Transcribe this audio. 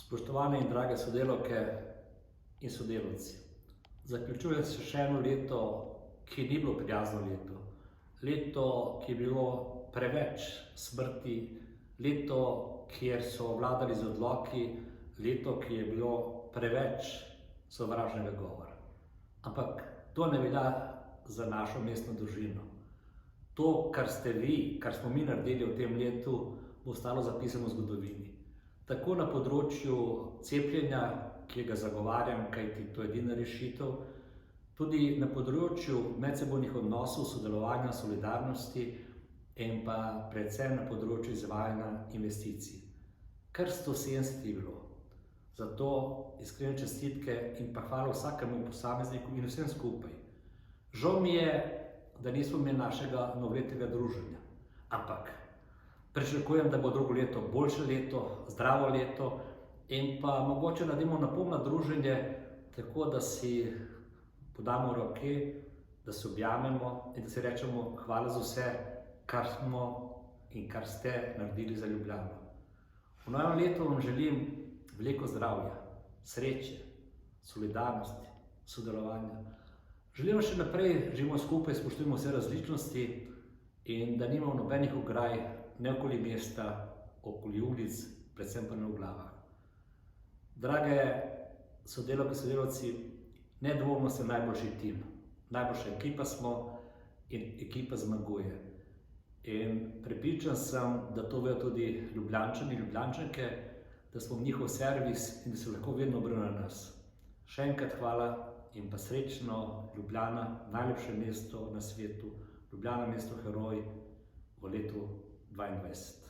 Spoštovane in drage sodelavke in sodelavci, zaključuje se še eno leto, ki ni bilo prijazno leto. Leto, ki je bilo preveč smrti, leto, kjer so vladali z odloki, leto, ki je bilo preveč sovražnega govora. Ampak to ne velja za našo mestno družino. To, kar ste vi, kar smo mi naredili v tem letu, bo ostalo zapisano v zgodovini. Tako na področju cepljenja, ki ga zagovarjam, kajti to je edina rešitev, tudi na področju medsebojnih odnosov, sodelovanja, solidarnosti in pa predvsem na področju izvajanja investicij. Kar 170 je bilo. Zato iskrene čestitke in pa hvala vsakemu posamezniku in vsem skupaj. Žal mi je, da nismo imeli našega novoletnega druženja, ampak pričakujem, da bo drugo leto boljše leto, zdravo leto in pa mogoče naredimo napolno druženje, tako da si podamo roke, da se objamemo in da si rečemo hvala za vse, kar smo in kar ste naredili za Ljubljano. V novem letu vam želim veliko zdravja, sreče, solidarnosti, sodelovanja. Želim še naprej živimo skupaj, spoštujemo vse različnosti in da nimamo nobenih ograj, ne okoli mesta, okoli ulic, predvsem pa ne v glavah. Drage sodelavke, sodelavci, nedvomno ste najboljši tim. Najboljša ekipa smo in ekipa zmaguje. In prepričan sem, da to vejo tudi Ljubljančani in Ljubljančanke, da smo v njihov servis in da se lahko vedno obrnejo na nas. Še enkrat hvala in pa srečno Ljubljana, najlepše mesto na svetu, Ljubljana mesto heroj v letu 2022.